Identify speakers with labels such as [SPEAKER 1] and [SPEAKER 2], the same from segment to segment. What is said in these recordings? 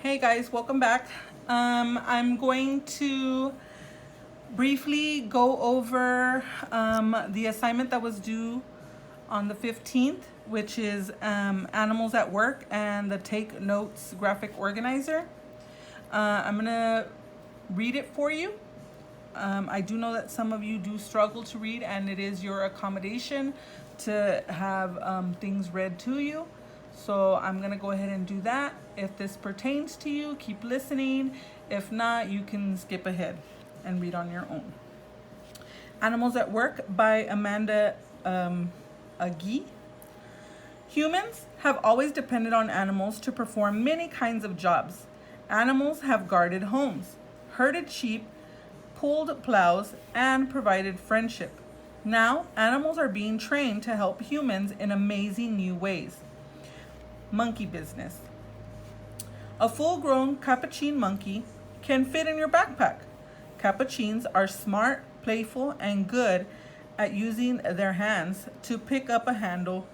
[SPEAKER 1] Hey guys, welcome back. I'm going to briefly go over the assignment that was due on the 15th, which is Animals at Work and the Take Notes graphic organizer. I'm going to read it for you. I do know that some of you do struggle to read, and it is your accommodation to have things read to you. So I'm going to go ahead and do that. If this pertains to you, keep listening. If not, you can skip ahead and read on your own. Animals at Work by Amanda Agee. Humans have always depended on animals to perform many kinds of jobs. Animals have guarded homes, herded sheep, pulled plows, and provided friendship. Now, animals are being trained to help humans in amazing new ways. Monkey business. A full-grown capuchin monkey can fit in your backpack. Capuchins are smart, playful, and good at using their hands to pick up a handle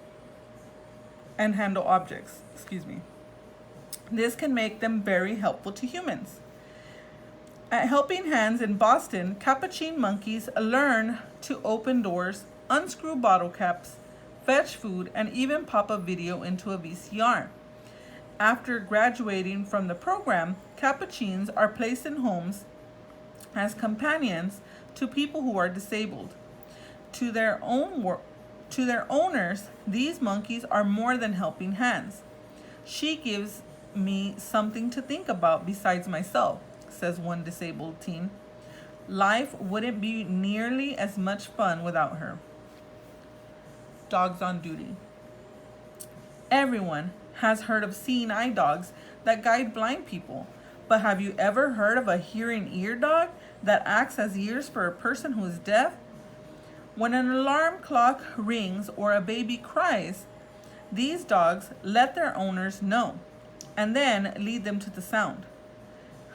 [SPEAKER 1] and handle objects. This can make them very helpful to humans. At Helping Hands in Boston, capuchin monkeys learn to open doors, unscrew bottle caps, fetch food, and even pop a video into a VCR. After graduating from the program, capuchins are placed in homes as companions to people who are disabled. To their owners, these monkeys are more than helping hands. She gives me something to think about besides myself, says one disabled teen. Life wouldn't be nearly as much fun without her. Dogs on duty. Everyone has heard of seeing eye dogs that guide blind people, but have you ever heard of a hearing ear dog that acts as ears for a person who is deaf? When an alarm clock rings or a baby cries, these dogs let their owners know and then lead them to the sound.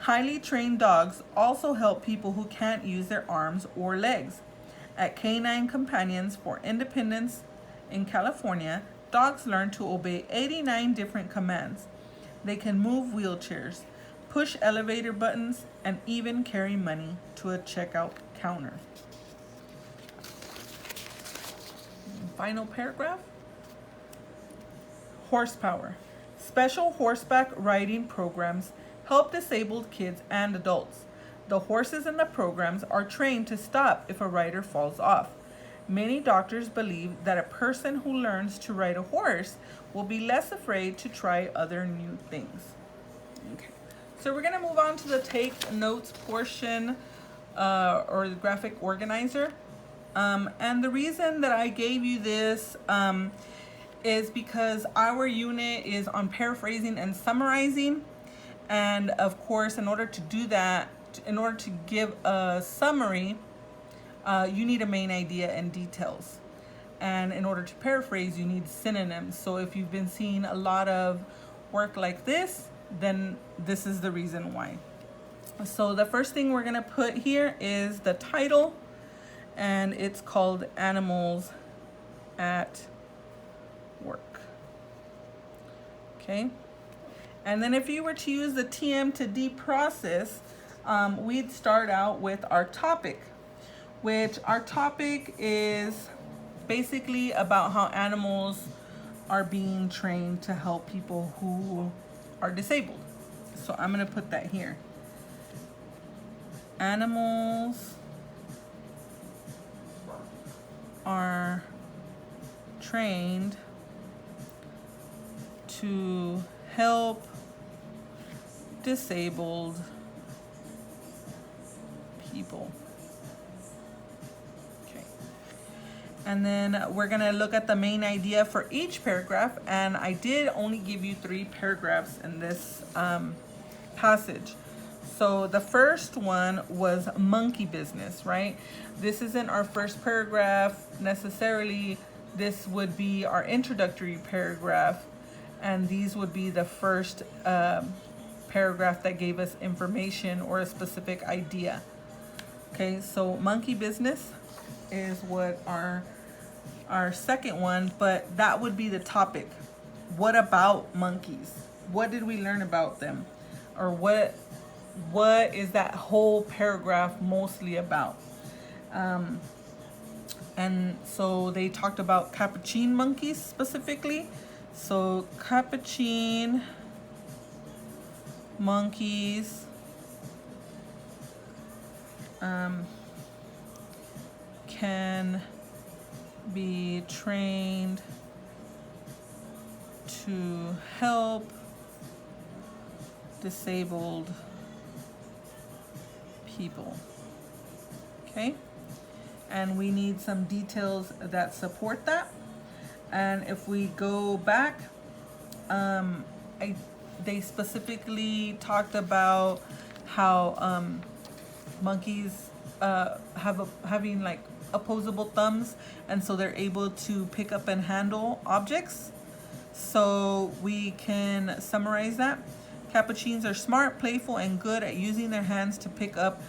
[SPEAKER 1] Highly trained dogs also help people who can't use their arms or legs. At Canine Companions for Independence in California, dogs learn to obey 89 different commands. They can move wheelchairs, push elevator buttons, and even carry money to a checkout counter. Final paragraph. Horsepower. Special horseback riding programs help disabled kids and adults. The horses in the programs are trained to stop if a rider falls off. Many doctors believe that a person who learns to ride a horse will be less afraid to try other new things. Okay, so we're going to move on to the take notes portion or the graphic organizer. And the reason that I gave you this is because our unit is on paraphrasing and summarizing. And of course, in order to do that, in order to give a summary, you need a main idea and details. And in order to paraphrase, you need synonyms. So if you've been seeing a lot of work like this, then this is the reason why. So the first thing we're gonna put here is the title, and it's called Animals at Work. Okay. And then if you were to use the TM to D process, we'd start out with our topic, which our topic is basically about how animals are being trained to help people who are disabled. So I'm going to put that here. Animals are trained to help disabled people. Okay. And then we're going to look at the main idea for each paragraph. And I did only give you 3 paragraphs in this passage. So the first one was monkey business, right? This isn't our first paragraph necessarily. This would be our introductory paragraph. And these would be the first paragraph that gave us information or a specific idea. Okay, so monkey business is what our second one, but that would be the topic. What about monkeys? What did we learn about them? or what is that whole paragraph mostly about. And so they talked about capuchin monkeys specifically. So capuchin monkeys can be trained to help disabled people. Okay, and we need some details that support that. And if we go back, they specifically talked about how monkeys having like opposable thumbs, and so they're able to pick up and handle objects. So we can summarize that. Capuchins are smart, playful, and good at using their hands to pick up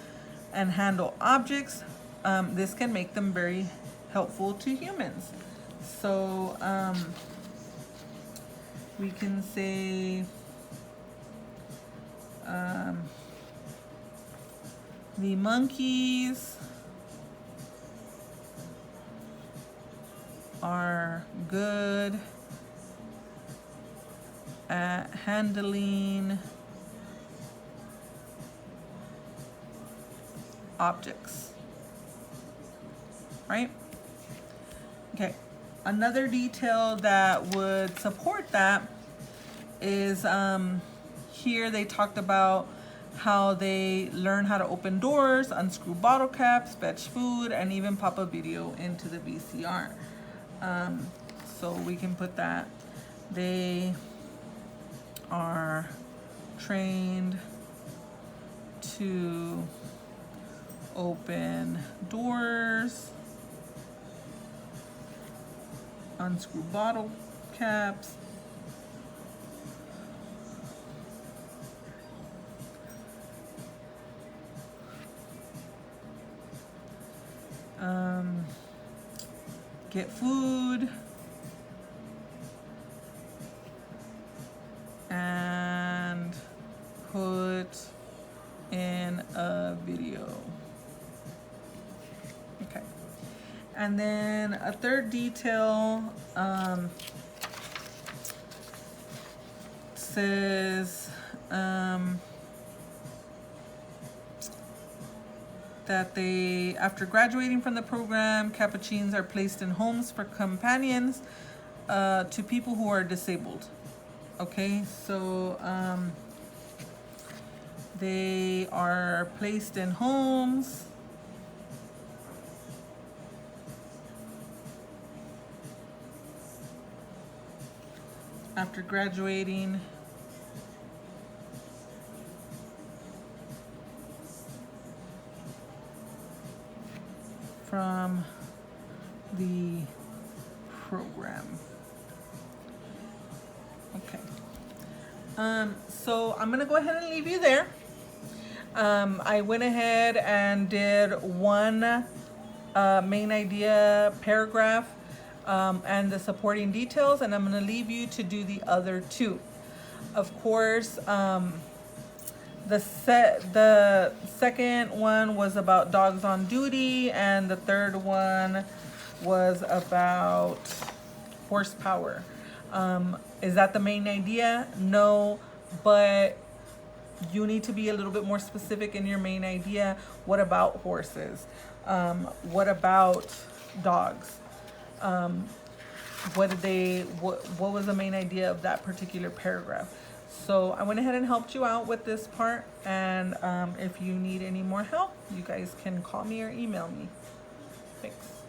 [SPEAKER 1] and handle objects. This can make them very helpful to humans. So we can say the monkeys are good at handling objects, right? Okay, another detail that would support that is here they talked about how they learn how to open doors, unscrew bottle caps, fetch food, and even pop a video into the VCR. So we can put that. They are trained to open doors, unscrew bottle caps, get food, and put in a video. Okay. And then a third detail says that they, after graduating from the program, capuchins are placed in homes for companions to people who are disabled. Okay, so they are placed in homes after graduating from the program. Okay. So I'm gonna go ahead and leave you there. I went ahead and did one main idea paragraph and the supporting details, and I'm gonna leave you to do the other two. Of course, the second one was about dogs on duty, and the third one was about horsepower. Is that the main idea? No, but you need to be a little bit more specific in your main idea. What about horses? What about dogs? What was the main idea of that particular paragraph? So I went ahead and helped you out with this part, and if you need any more help, you guys can call me or email me. Thanks.